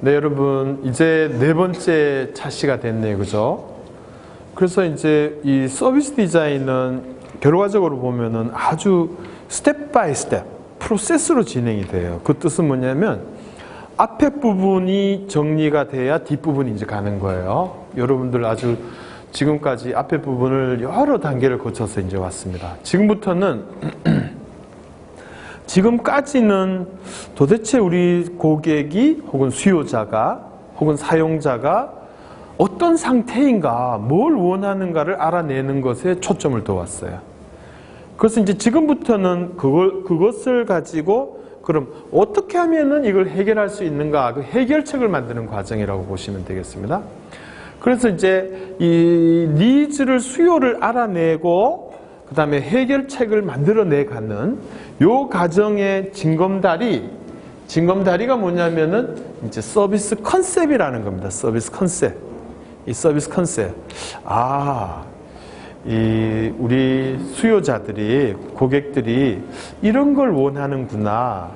네, 여러분, 이제 네 번째 차시가 됐네요. 그죠? 그래서 이제 이 서비스 디자인은 결과적으로 보면은 아주 스텝 바이 스텝, 프로세스로 진행이 돼요. 그 뜻은 뭐냐면 앞에 부분이 정리가 돼야 뒷부분이 이제 가는 거예요. 여러분들 아주 지금까지 앞에 부분을 여러 단계를 거쳐서 이제 왔습니다. 지금부터는 지금까지는 도대체 우리 고객이 혹은 수요자가 혹은 사용자가 어떤 상태인가, 뭘 원하는가를 알아내는 것에 초점을 둬왔어요. 그래서 이제 지금부터는 그것을 가지고 그럼 어떻게 하면은 이걸 해결할 수 있는가, 그 해결책을 만드는 과정이라고 보시면 되겠습니다. 그래서 이제 이 니즈를, 수요를 알아내고 그 다음에 해결책을 만들어내가는 요 과정의 징검다리가 뭐냐면은 이제 서비스 컨셉이라는 겁니다. 서비스 컨셉. 이 서비스 컨셉. 우리 수요자들이, 고객들이 이런 걸 원하는구나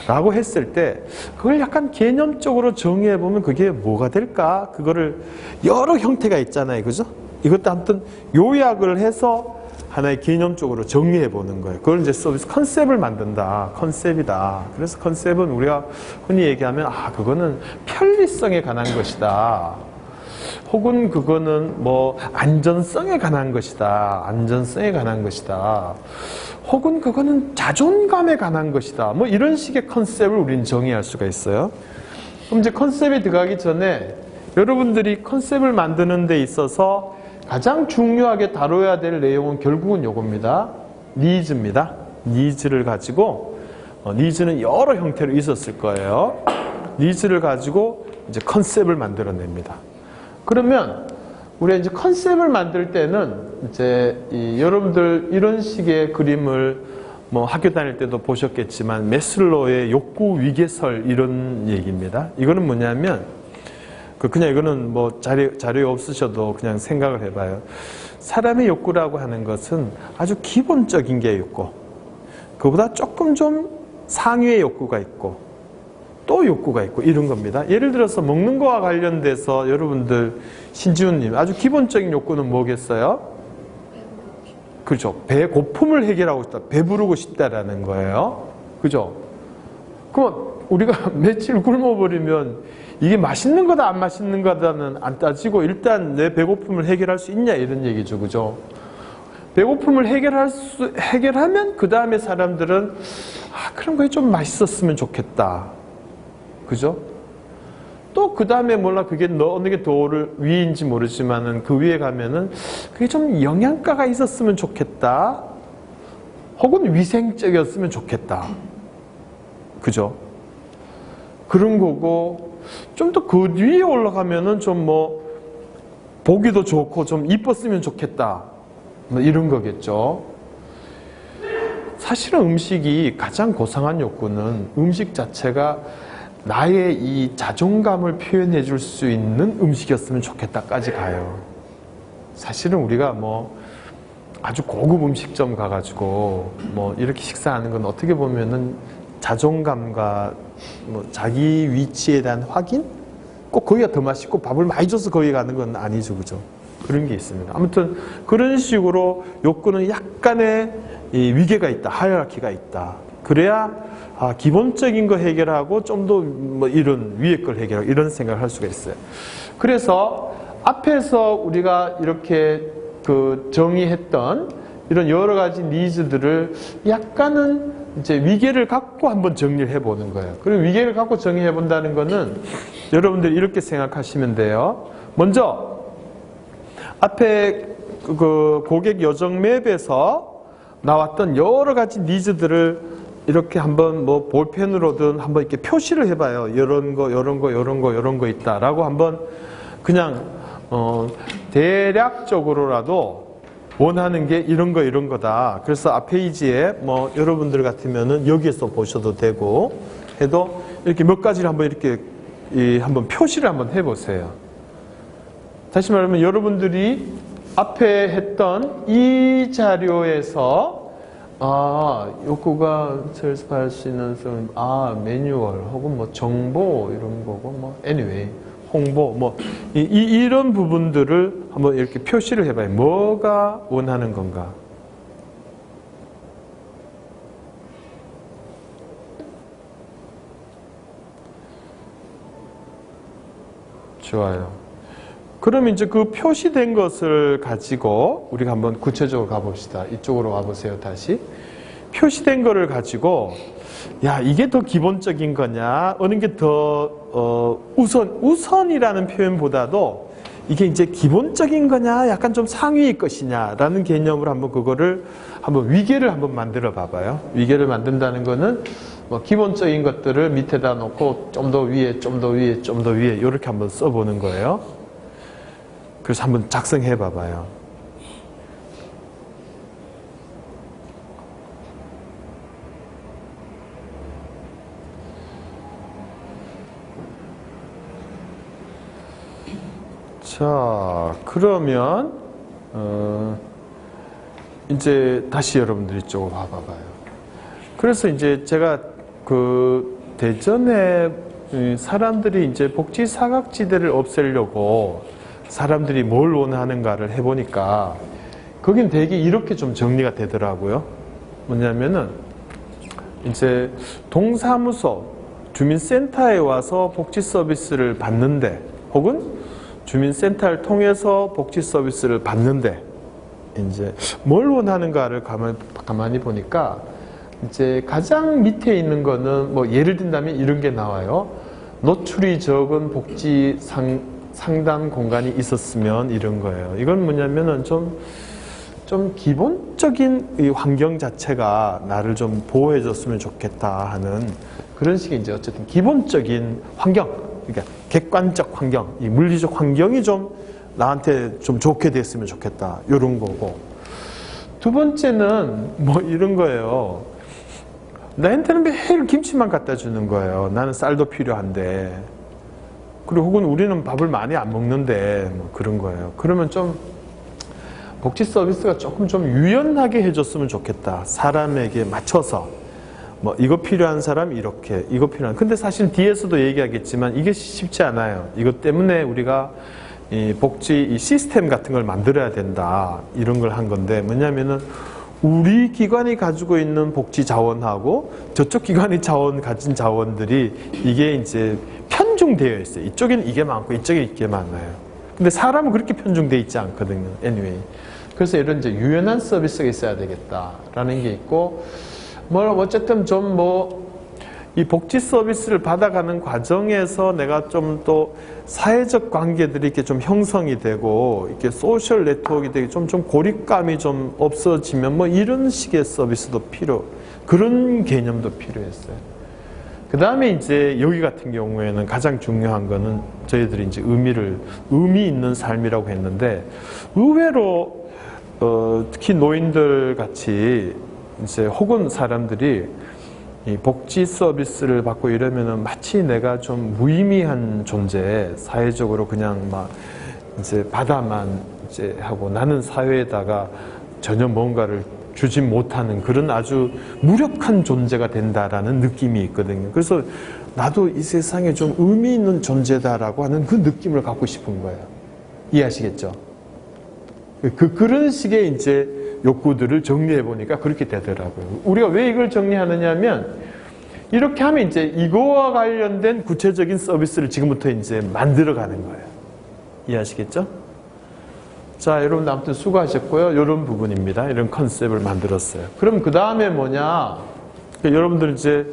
라고 했을 때 그걸 약간 개념적으로 정의해보면 그게 뭐가 될까? 그거를 여러 형태가 있잖아요. 그죠? 이것도 아무튼 요약을 해서 하나의 개념적으로 정리해보는 거예요. 그걸 이제 서비스 컨셉을 만든다. 컨셉이다. 그래서 컨셉은 우리가 흔히 얘기하면 그거는 편리성에 관한 것이다. 혹은 그거는 뭐 안전성에 관한 것이다. 안전성에 관한 것이다. 혹은 그거는 자존감에 관한 것이다. 뭐 이런 식의 컨셉을 우리는 정의할 수가 있어요. 그럼 이제 컨셉에 들어가기 전에 여러분들이 컨셉을 만드는 데 있어서 가장 중요하게 다뤄야 될 내용은 결국은 요겁니다. 니즈입니다. 니즈를 가지고, 니즈는 여러 형태로 있었을 거예요. 니즈를 가지고 이제 컨셉을 만들어냅니다. 그러면 우리가 이제 컨셉을 만들 때는 이제 여러분들 이런 식의 그림을 뭐 학교 다닐 때도 보셨겠지만 매슬로의 욕구 위계설 이런 얘기입니다. 이거는 뭐냐면 그냥 이거는 뭐 자료에 없으셔도 그냥 생각을 해봐요. 사람의 욕구라고 하는 것은 아주 기본적인 게 있고 그보다 조금 좀 상위의 욕구가 있고 또 욕구가 있고 이런 겁니다. 예를 들어서 먹는 거와 관련돼서 여러분들 신지훈님 아주 기본적인 욕구는 뭐겠어요? 그렇죠. 배고픔을 해결하고 싶다. 배부르고 싶다라는 거예요. 그죠? 그럼 우리가 며칠 굶어버리면 이게 맛있는 거다 안 맛있는 거다는 안 따지고 일단 내 배고픔을 해결할 수 있냐 이런 얘기죠. 그죠? 배고픔을 해결하면 그 다음에 사람들은 그런 거에 좀 맛있었으면 좋겠다. 그죠? 또 그 다음에 몰라 그게 어느 게 더 위인지 모르지만은 그 위에 가면은 그게 좀 영양가가 있었으면 좋겠다. 혹은 위생적이었으면 좋겠다. 그죠? 그런 거고 좀 더 그 위에 올라가면은 좀 뭐 보기도 좋고 좀 이뻤으면 좋겠다. 뭐 이런 거겠죠. 사실은 음식이 가장 고상한 욕구는 음식 자체가 나의 이 자존감을 표현해 줄 수 있는 음식이었으면 좋겠다까지 가요. 사실은 우리가 뭐 아주 고급 음식점 가가지고 뭐 이렇게 식사하는 건 어떻게 보면은 자존감과 뭐 자기 위치에 대한 확인? 꼭 거기가 더 맛있고 밥을 많이 줘서 거기 가는 건 아니죠. 그죠? 그런 게 있습니다. 아무튼 그런 식으로 욕구는 약간의 이 위계가 있다. 하이라키가 있다. 그래야 기본적인 거 해결하고 좀 더 뭐 이런 위에 걸 해결하고 이런 생각을 할 수가 있어요. 그래서 앞에서 우리가 이렇게 그 정의했던 이런 여러 가지 니즈들을 약간은 이제 위계를 갖고 한번 정리를 해보는 거예요. 그리고 위계를 갖고 정의해 본다는 거는 여러분들이 이렇게 생각하시면 돼요. 먼저 앞에 그 고객 여정 맵에서 나왔던 여러 가지 니즈들을 이렇게 한번 뭐 볼펜으로든 한번 이렇게 표시를 해봐요. 이런 거, 이런 거, 이런 거, 이런 거 있다라고 한번 그냥 대략적으로라도 원하는 게 이런 거, 이런 거다. 그래서 앞 페이지에 뭐 여러분들 같으면은 여기에서 보셔도 되고 해도 이렇게 몇 가지를 한번 이렇게 한번 표시를 한번 해보세요. 다시 말하면 여러분들이 앞에 했던 이 자료에서 욕구가 설득할 수 있는 매뉴얼 혹은 뭐 정보 이런 거고 뭐 anyway 홍보 뭐 이런 부분들을 한번 이렇게 표시를 해봐요. 뭐가 원하는 건가? 좋아요. 그럼 이제 그 표시된 것을 가지고 우리가 한번 구체적으로 가봅시다. 이쪽으로 와보세요. 다시. 표시된 거를 가지고 야, 이게 더 기본적인 거냐? 어느 게 더 우선이라는 표현보다도 이게 이제 기본적인 거냐? 약간 좀 상위의 것이냐라는 개념으로 한번 그거를 한번 위계를 한번 만들어 봐봐요. 위계를 만든다는 거는 뭐 기본적인 것들을 밑에다 놓고 좀 더 위에, 좀 더 위에, 좀 더 위에 이렇게 한번 써보는 거예요. 그래서 한번 작성해 봐봐요. 자, 그러면 이제 다시 여러분들 이쪽으로 와봐봐요. 그래서 이제 제가 그 대전에 사람들이 이제 복지 사각지대를 없애려고 사람들이 뭘 원하는가를 해보니까 거긴 되게 이렇게 좀 정리가 되더라고요. 뭐냐면은 이제 동사무소, 주민센터에 와서 복지 서비스를 받는데 혹은 주민센터를 통해서 복지 서비스를 받는데 이제 뭘 원하는가를 가만히 보니까 이제 가장 밑에 있는 거는 뭐 예를 든다면 이런 게 나와요. 노출이 적은 복지 상담 공간이 있었으면 이런 거예요. 이건 뭐냐면은 좀 기본적인 이 환경 자체가 나를 좀 보호해줬으면 좋겠다 하는 그런 식의 이제 어쨌든 기본적인 환경, 그러니까 객관적 환경, 이 물리적 환경이 좀 나한테 좀 좋게 됐으면 좋겠다. 이런 거고. 두 번째는 뭐 이런 거예요. 나한테는 매일 김치만 갖다 주는 거예요. 나는 쌀도 필요한데. 그리고 혹은 우리는 밥을 많이 안 먹는데 뭐 그런 거예요. 그러면 좀 복지 서비스가 조금 좀 유연하게 해줬으면 좋겠다. 사람에게 맞춰서. 뭐 이거 필요한 사람 이렇게, 이거 필요한. 근데 사실 뒤에서도 얘기하겠지만 이게 쉽지 않아요. 이것 때문에 우리가 이 복지 이 시스템 같은 걸 만들어야 된다. 이런 걸 한 건데 뭐냐면은 우리 기관이 가지고 있는 복지 자원하고 저쪽 기관이 가진 자원들이 이게 이제 편중되어 있어요. 이쪽에는 이게 많고 이쪽에 이게 많아요. 근데 사람은 그렇게 편중되어 있지 않거든요. anyway. 그래서 이런 이제 유연한 서비스가 있어야 되겠다라는 게 있고, 뭐 어쨌든 좀 뭐 이 복지 서비스를 받아가는 과정에서 내가 좀 또 사회적 관계들이 이렇게 좀 형성이 되고 이렇게 소셜 네트워크가 되게 좀 고립감이 좀 없어지면 뭐 이런 식의 서비스도 그런 개념도 필요했어요. 그 다음에 이제 여기 같은 경우에는 가장 중요한 거는 저희들이 이제 의미 있는 삶이라고 했는데 의외로 특히 노인들 같이 이제 혹은 사람들이 이 복지 서비스를 받고 이러면은 마치 내가 좀 무의미한 존재, 사회적으로 그냥 막 이제 받아만 이제 하고 나는 사회에다가 전혀 뭔가를 주지 못하는 그런 아주 무력한 존재가 된다라는 느낌이 있거든요. 그래서 나도 이 세상에 좀 의미 있는 존재다라고 하는 그 느낌을 갖고 싶은 거예요. 이해하시겠죠? 그런 식의 이제 욕구들을 정리해 보니까 그렇게 되더라고요. 우리가 왜 이걸 정리하느냐면 이렇게 하면 이제 이거와 관련된 구체적인 서비스를 지금부터 이제 만들어 가는 거예요. 이해하시겠죠? 자, 여러분 아무튼 수고하셨고요. 이런 부분입니다. 이런 컨셉을 만들었어요. 그럼 그 다음에 뭐냐? 여러분들 이제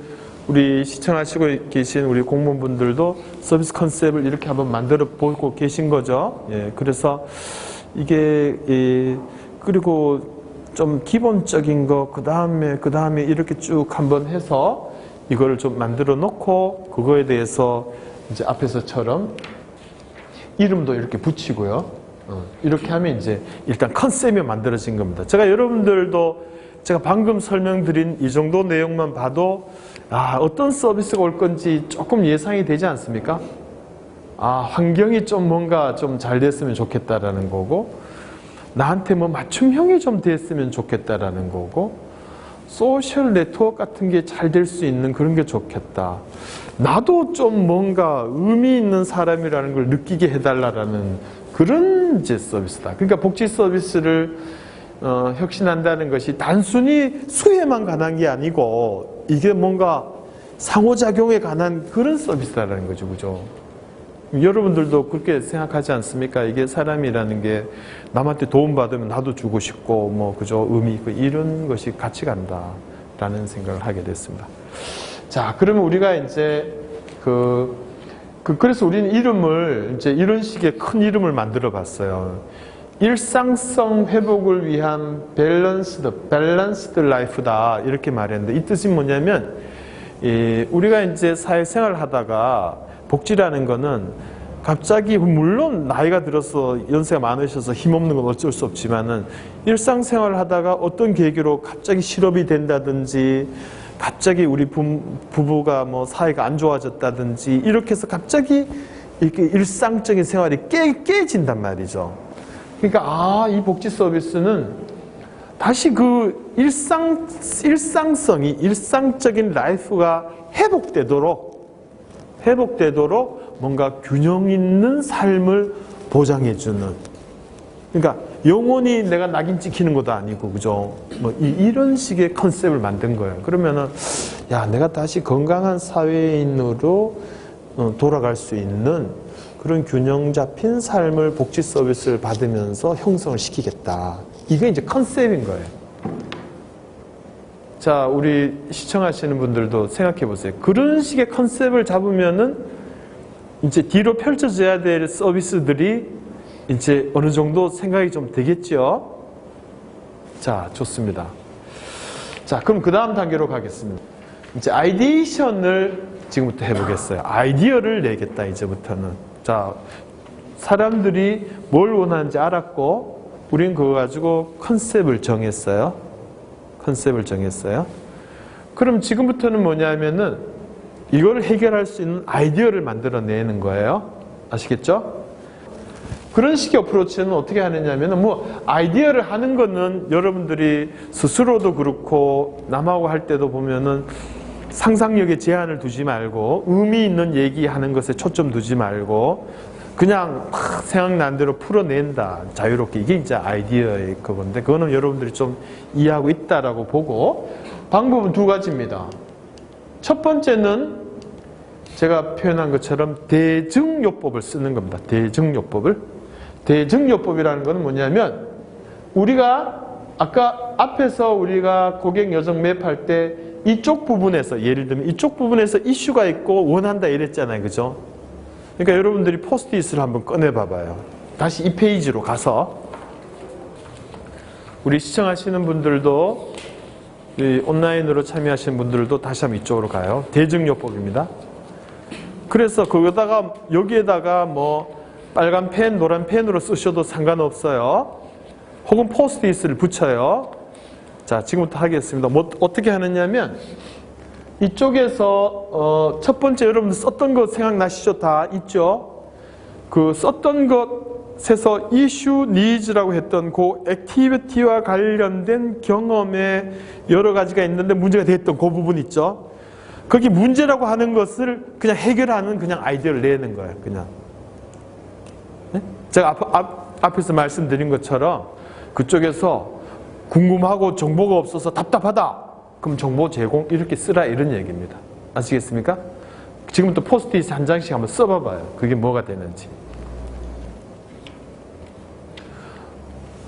우리 시청하시고 계신 우리 공무원분들도 서비스 컨셉을 이렇게 한번 만들어 보고 계신 거죠. 예, 그래서 이게 그리고 좀 기본적인 거 그 다음에 이렇게 쭉 한번 해서 이거를 좀 만들어 놓고 그거에 대해서 이제 앞에서처럼 이름도 이렇게 붙이고요. 이렇게 하면 이제 일단 컨셉이 만들어진 겁니다. 제가 방금 설명드린 이 정도 내용만 봐도 어떤 서비스가 올 건지 조금 예상이 되지 않습니까? 환경이 좀 뭔가 좀 잘 됐으면 좋겠다라는 거고 나한테 뭐 맞춤형이 좀 됐으면 좋겠다라는 거고 소셜 네트워크 같은 게 잘 될 수 있는 그런 게 좋겠다. 나도 좀 뭔가 의미 있는 사람이라는 걸 느끼게 해달라는 그런 이제 서비스다. 그러니까 복지 서비스를 혁신한다는 것이 단순히 수혜만 관한 게 아니고 이게 뭔가 상호작용에 관한 그런 서비스라는 거죠. 그죠? 여러분들도 그렇게 생각하지 않습니까? 이게 사람이라는 게 남한테 도움받으면 나도 주고 싶고 뭐 그죠? 의미 있고 이런 것이 같이 간다라는 생각을 하게 됐습니다. 자, 그러면 우리가 이제 그래서 우리는 이름을 이제 이런 식의 큰 이름을 만들어 봤어요. 일상성 회복을 위한 밸런스드 라이프다 이렇게 말했는데 이 뜻이 뭐냐면 우리가 이제 사회생활을 하다가 복지라는 거는 갑자기 물론 나이가 들어서 연세가 많으셔서 힘없는 건 어쩔 수 없지만은 일상생활을 하다가 어떤 계기로 갑자기 실업이 된다든지 갑자기 우리 부부가 뭐 사이가 안 좋아졌다든지 이렇게 해서 갑자기 이렇게 일상적인 생활이 깨진단 말이죠. 그러니까 이 복지 서비스는 다시 그 일상성이 일상적인 라이프가 회복되도록 뭔가 균형 있는 삶을 보장해주는. 그러니까 영원히 내가 낙인 찍히는 것도 아니고, 그죠? 뭐 이런 식의 컨셉을 만든 거예요. 그러면은 야, 내가 다시 건강한 사회인으로 돌아갈 수 있는 그런 균형 잡힌 삶을 복지 서비스를 받으면서 형성을 시키겠다. 이게 이제 컨셉인 거예요. 자, 우리 시청하시는 분들도 생각해 보세요. 그런 식의 컨셉을 잡으면은 이제 뒤로 펼쳐져야 될 서비스들이 이제 어느 정도 생각이 좀 되겠죠? 자, 좋습니다. 자, 그럼 그 다음 단계로 가겠습니다. 이제 아이디에이션을 지금부터 해보겠어요. 아이디어를 내겠다, 이제부터는. 자, 사람들이 뭘 원하는지 알았고, 우린 그거 가지고 컨셉을 정했어요. 그럼 지금부터는 뭐냐면은, 이걸 해결할 수 있는 아이디어를 만들어내는 거예요. 아시겠죠? 그런 식의 어프로치는 어떻게 하느냐면 아이디어를 하는 거는 여러분들이 스스로도 그렇고 남하고 할 때도 보면은 상상력에 제한을 두지 말고 의미 있는 얘기하는 것에 초점 두지 말고 그냥 막 생각난 대로 풀어낸다. 자유롭게. 이게 이제 아이디어의 그건데 그거는 여러분들이 좀 이해하고 있다라고 보고 방법은 두 가지입니다. 첫 번째는 제가 표현한 것처럼 대증요법을 쓰는 겁니다. 대증요법이라는 것은 뭐냐면 우리가 아까 앞에서 우리가 고객 여정 맵할 때 이쪽 부분에서 예를 들면 이쪽 부분에서 이슈가 있고 원한다 이랬잖아요. 그죠? 그러니까 여러분들이 포스트잇을 한번 꺼내 봐봐요. 다시 이 페이지로 가서 우리 시청하시는 분들도 온라인으로 참여하시는 분들도 다시 한번 이쪽으로 가요. 대증요법입니다. 그래서 거기다가 여기에다가 뭐 빨간 펜, 노란 펜으로 쓰셔도 상관없어요. 혹은 포스트잇을 붙여요. 자, 지금부터 하겠습니다. 뭐 어떻게 하느냐면 이쪽에서 첫 번째 여러분들 썼던 거 생각나시죠? 다 있죠? 그 썼던 것에서 이슈 니즈라고 했던 그 액티비티와 관련된 경험에 여러 가지가 있는데 문제가 됐던 그 부분 있죠? 거기 문제라고 하는 것을 그냥 해결하는 그냥 아이디어를 내는 거예요. 그냥. 네? 제가 앞에서 말씀드린 것처럼 그쪽에서 궁금하고 정보가 없어서 답답하다. 그럼 정보 제공 이렇게 쓰라 이런 얘기입니다. 아시겠습니까? 지금부터 포스트잇 한 장씩 한번 써봐봐요. 그게 뭐가 되는지.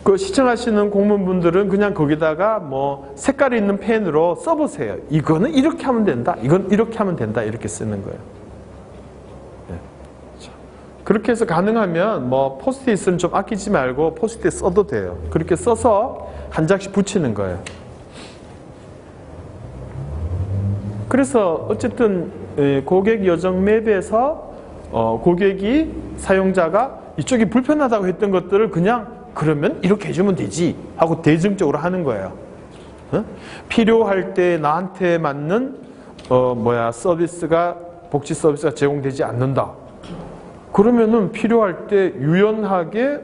그 시청하시는 공무원분들은 그냥 거기다가 뭐 색깔이 있는 펜으로 써보세요. 이거는 이렇게 하면 된다. 이건 이렇게 하면 된다. 이렇게 쓰는 거예요. 네. 그렇게 해서 가능하면 뭐 포스트잇은 좀 아끼지 말고 포스트잇 써도 돼요. 그렇게 써서 한 장씩 붙이는 거예요. 그래서 어쨌든 고객 여정 맵에서 고객이 사용자가 이쪽이 불편하다고 했던 것들을 그냥 그러면 이렇게 해주면 되지 하고 대증적으로 하는 거예요. 필요할 때 나한테 맞는 서비스가 복지 서비스가 제공되지 않는다. 그러면은 필요할 때 유연하게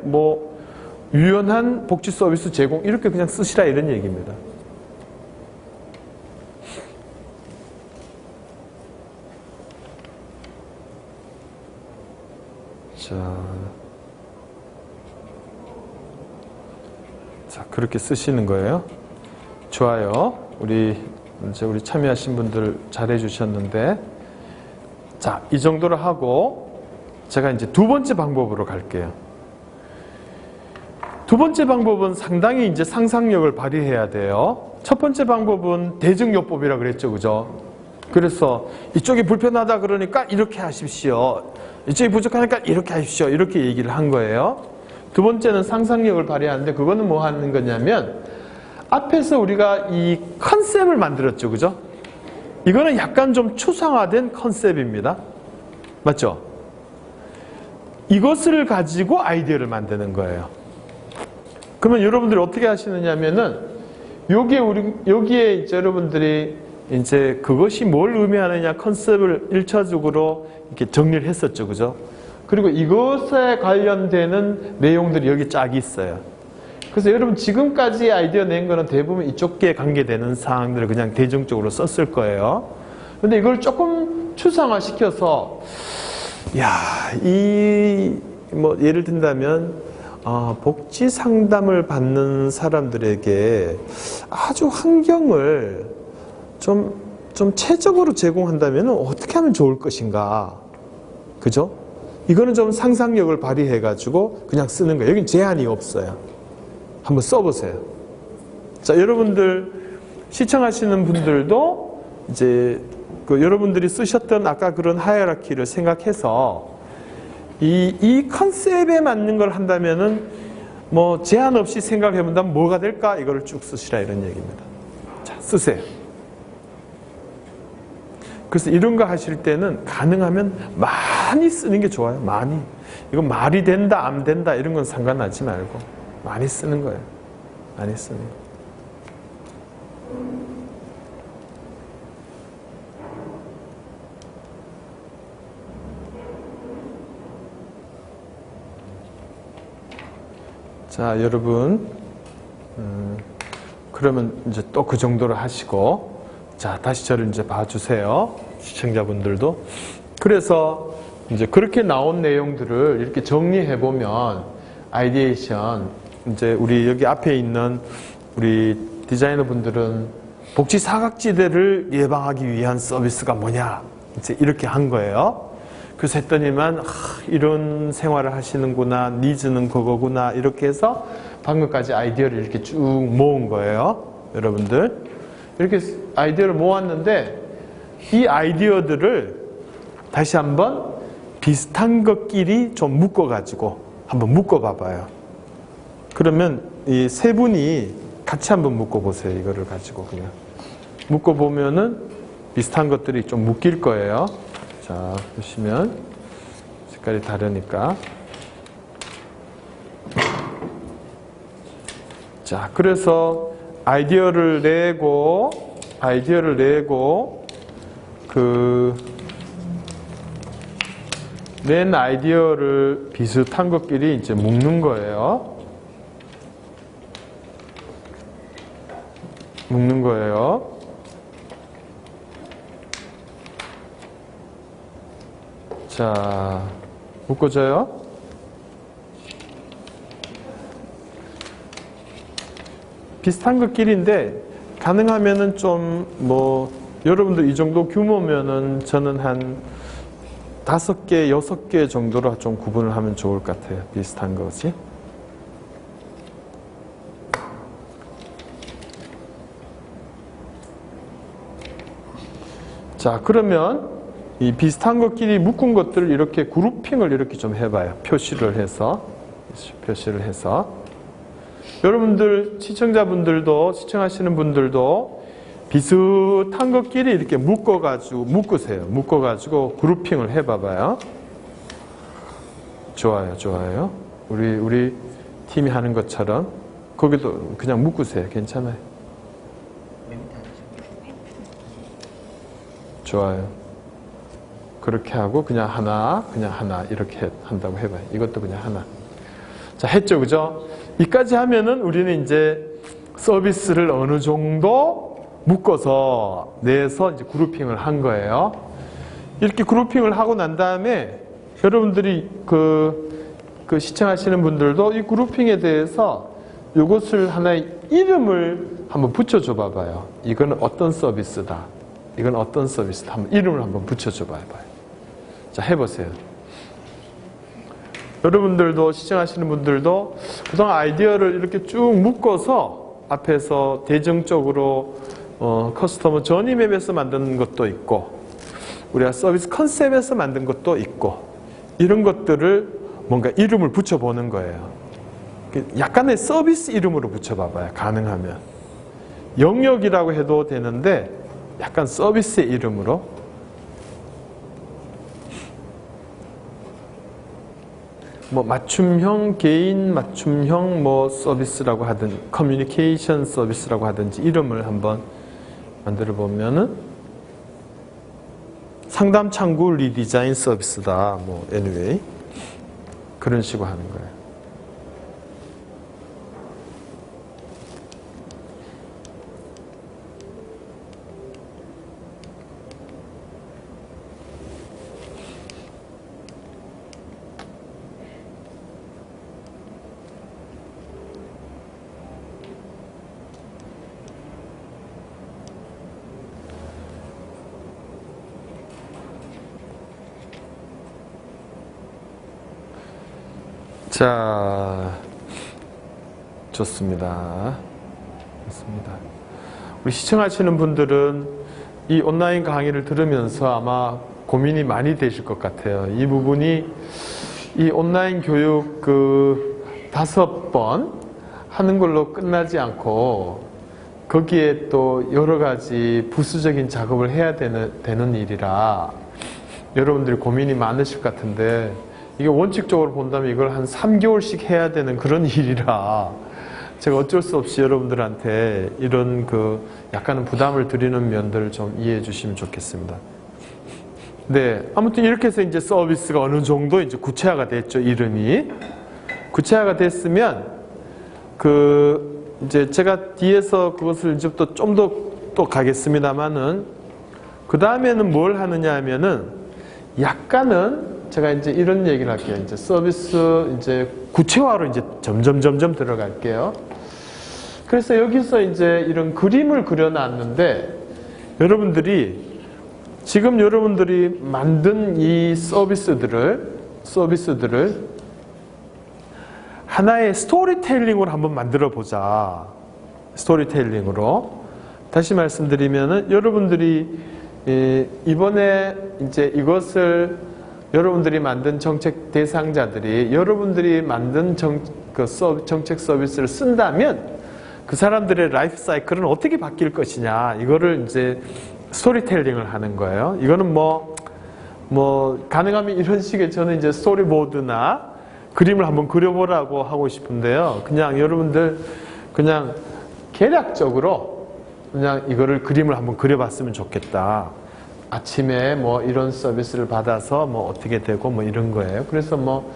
유연한 복지 서비스 제공 이렇게 그냥 쓰시라 이런 얘기입니다. 자, 그렇게 쓰시는 거예요. 좋아요. 우리 참여하신 분들 잘해 주셨는데, 자, 이 정도로 하고 제가 이제 두 번째 방법으로 갈게요. 두 번째 방법은 상당히 이제 상상력을 발휘해야 돼요. 첫 번째 방법은 대증요법이라 그랬죠, 그죠? 그래서 이쪽이 불편하다 그러니까 이렇게 하십시오. 이쪽이 부족하니까 이렇게 하십시오. 이렇게 얘기를 한 거예요. 두 번째는 상상력을 발휘하는데, 그거는 뭐 하는 거냐면, 앞에서 우리가 이 컨셉을 만들었죠, 그죠? 이거는 약간 좀 추상화된 컨셉입니다. 맞죠? 이것을 가지고 아이디어를 만드는 거예요. 그러면 여러분들이 어떻게 하시느냐면은, 여기에 이제 여러분들이 이제 그것이 뭘 의미하느냐 컨셉을 1차적으로 이렇게 정리를 했었죠, 그죠? 그리고 이것에 관련되는 내용들이 여기 쫙 있어요. 그래서 여러분 지금까지 아이디어 낸 거는 대부분 이쪽에 관계되는 사항들을 그냥 대중적으로 썼을 거예요. 근데 이걸 조금 추상화시켜서, 뭐 예를 든다면, 복지 상담을 받는 사람들에게 아주 환경을 좀 체적으로 제공한다면 어떻게 하면 좋을 것인가. 그죠? 이거는 좀 상상력을 발휘해가지고 그냥 쓰는 거예요. 여긴 제한이 없어요. 한번 써보세요. 자, 여러분들 시청하시는 분들도 이제 여러분들이 쓰셨던 아까 그런 하이라키를 생각해서 이 컨셉에 맞는 걸 한다면은 뭐 제한 없이 생각해 본다면 뭐가 될까? 이거를 쭉 쓰시라 이런 얘기입니다. 자, 쓰세요. 그래서 이런 거 하실 때는 가능하면 많이 쓰는 게 좋아요. 많이. 이건 말이 된다, 안 된다 이런 건 상관하지 말고 많이 쓰는 거예요. 많이 쓰는 거예요. 자, 여러분, 그러면 이제 또 그 정도로 하시고, 자, 다시 저를 이제 봐주세요. 시청자분들도. 그래서 이제 그렇게 나온 내용들을 이렇게 정리해 보면, 아이디에이션, 이제 우리 여기 앞에 있는 우리 디자이너 분들은 복지 사각지대를 예방하기 위한 서비스가 뭐냐, 이제 이렇게 한 거예요. 그래서 했더니만 이런 생활을 하시는구나, 니즈는 그거구나 이렇게 해서 방금까지 아이디어를 이렇게 쭉 모은 거예요. 여러분들 이렇게 아이디어를 모았는데 이 아이디어들을 다시 한번 비슷한 것끼리 좀 묶어가지고 한번 묶어봐봐요. 그러면 이 세 분이 같이 한번 묶어보세요. 이거를 가지고 그냥 묶어보면은 비슷한 것들이 좀 묶일 거예요. 자, 보시면 색깔이 다르니까. 자, 그래서 아이디어를 내고 낸 아이디어를 비슷한 것끼리 이제 묶는 거예요. 묶는 거예요. 자, 묶어져요? 비슷한 것끼리인데 가능하면은 좀 뭐 여러분들 이 정도 규모면은 저는 한 5개, 6개 정도로 좀 구분을 하면 좋을 것 같아요. 비슷한 것이. 자, 그러면 이 비슷한 것끼리 묶은 것들을 이렇게 그룹핑을 이렇게 좀 해봐요. 표시를 해서. 여러분들, 시청하시는 분들도 비슷한 것끼리 이렇게 묶으세요. 그룹핑을 해봐봐요. 좋아요. 우리 팀이 하는 것처럼. 거기도 그냥 묶으세요. 괜찮아요. 좋아요. 그렇게 하고 그냥 하나 이렇게 한다고 해봐요. 이것도 그냥 하나. 자, 했죠, 그죠? 이까지 하면은 우리는 이제 서비스를 어느 정도 묶어서 내서 이제 그룹핑을 한 거예요. 이렇게 그룹핑을 하고 난 다음에 여러분들이 그 시청하시는 분들도 이 그룹핑에 대해서 이것을 하나의 이름을 한번 붙여줘 봐봐요. 이건 어떤 서비스다. 이건 어떤 서비스다. 한번 이름을 한번 붙여줘 봐봐요. 자, 해보세요. 여러분들도 시청하시는 분들도 그동안 아이디어를 이렇게 쭉 묶어서 앞에서 대정적으로 커스터머 저니 맵에서 만든 것도 있고 우리가 서비스 컨셉에서 만든 것도 있고 이런 것들을 뭔가 이름을 붙여보는 거예요. 약간의 서비스 이름으로 붙여봐봐요. 가능하면. 영역이라고 해도 되는데 약간 서비스의 이름으로. 뭐 맞춤형, 개인 맞춤형 뭐 서비스라고 하든 커뮤니케이션 서비스라고 하든지 이름을 한번 만들어 보면은 상담 창구 리디자인 서비스다. 뭐 anyway 그런 식으로 하는 거예요. 자, 좋습니다. 우리 시청하시는 분들은 이 온라인 강의를 들으면서 아마 고민이 많이 되실 것 같아요. 이 부분이 이 온라인 교육 5번 하는 걸로 끝나지 않고 거기에 또 여러 가지 부수적인 작업을 해야 되는 일이라 여러분들이 고민이 많으실 것 같은데 이게 원칙적으로 본다면 이걸 한 3개월씩 해야 되는 그런 일이라 제가 어쩔 수 없이 여러분들한테 이런 약간은 부담을 드리는 면들을 좀 이해해 주시면 좋겠습니다. 네, 아무튼 이렇게 해서 이제 서비스가 어느 정도 이제 구체화가 됐죠, 이름이. 구체화가 됐으면 이제 제가 뒤에서 그것을 이제 좀 더 가겠습니다만은 그 다음에는 뭘 하느냐 하면은 약간은 제가 이제 이런 얘기를 할게요. 이제 서비스 이제 구체화로 이제 점점 들어갈게요. 그래서 여기서 이제 이런 그림을 그려놨는데 지금 여러분들이 만든 이 서비스들을 하나의 스토리텔링으로 한번 만들어 보자. 스토리텔링으로. 다시 말씀드리면은 여러분들이 이번에 이제 이것을 여러분들이 만든 정책 대상자들이 여러분들이 만든 정책 서비스를 쓴다면 그 사람들의 라이프 사이클은 어떻게 바뀔 것이냐 이거를 이제 스토리텔링을 하는 거예요. 이거는 뭐 가능하면 이런 식의 저는 이제 스토리보드나 그림을 한번 그려보라고 하고 싶은데요. 그냥 여러분들 그냥 개략적으로 그냥 이거를 그림을 한번 그려봤으면 좋겠다. 아침에 뭐 이런 서비스를 받아서 뭐 어떻게 되고 뭐 이런 거예요. 그래서 뭐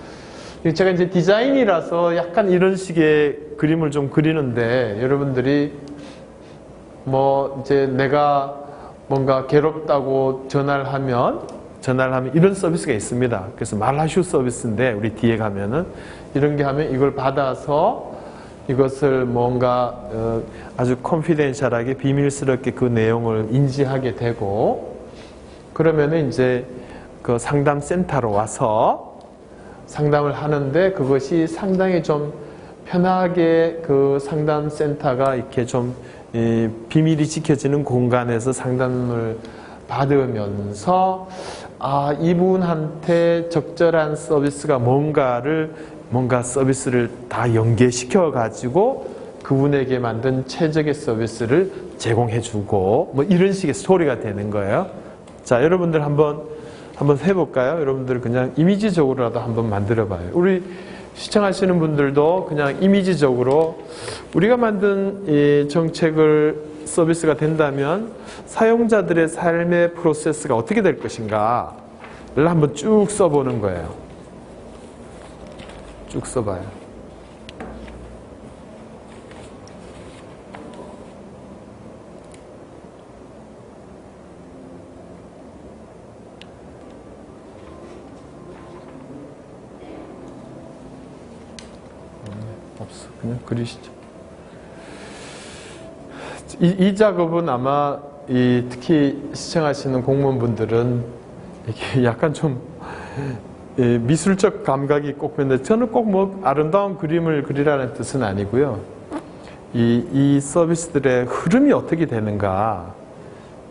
제가 이제 디자인이라서 약간 이런 식의 그림을 좀 그리는데 여러분들이 뭐 이제 내가 뭔가 괴롭다고 전화를 하면 이런 서비스가 있습니다. 그래서 말라슈 서비스인데 우리 뒤에 가면은 이런 게 하면 이걸 받아서 이것을 뭔가 아주 컨피덴셜하게 비밀스럽게 그 내용을 인지하게 되고 그러면은 이제 그 상담센터로 와서 상담을 하는데 그것이 상당히 좀 편하게 그 상담센터가 이렇게 좀 비밀이 지켜지는 공간에서 상담을 받으면서 이분한테 적절한 서비스가 뭔가 서비스를 다 연계시켜 가지고 그분에게 만든 최적의 서비스를 제공해 주고 뭐 이런 식의 스토리가 되는 거예요. 자, 여러분들 한번 해볼까요? 여러분들 그냥 이미지적으로라도 한번 만들어 봐요. 우리 시청하시는 분들도 그냥 이미지적으로 우리가 만든 이 정책을 서비스가 된다면 사용자들의 삶의 프로세스가 어떻게 될 것인가를 한번 쭉 써보는 거예요. 쭉 써봐요. 그냥 그리시죠. 이 작업은 아마 특히 시청하시는 공무원분들은 이게 약간 좀 미술적 감각이 꼭 있는데, 저는 꼭 뭐 아름다운 그림을 그리라는 뜻은 아니고요. 이 서비스들의 흐름이 어떻게 되는가,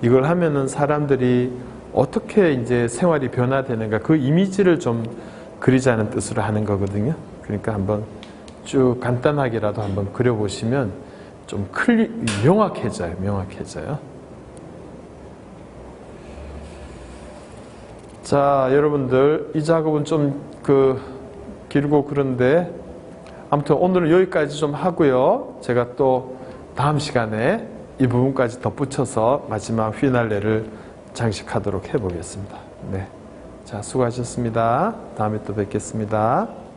이걸 하면은 사람들이 어떻게 이제 생활이 변화되는가, 그 이미지를 좀 그리자는 뜻으로 하는 거거든요. 그러니까 한번 쭉 간단하게라도 한번 그려보시면 좀 명확해져요. 자, 여러분들, 이 작업은 좀 길고 그런데, 아무튼 오늘은 여기까지 좀 하고요. 제가 또 다음 시간에 이 부분까지 덧붙여서 마지막 휘날레를 장식하도록 해보겠습니다. 네. 자, 수고하셨습니다. 다음에 또 뵙겠습니다.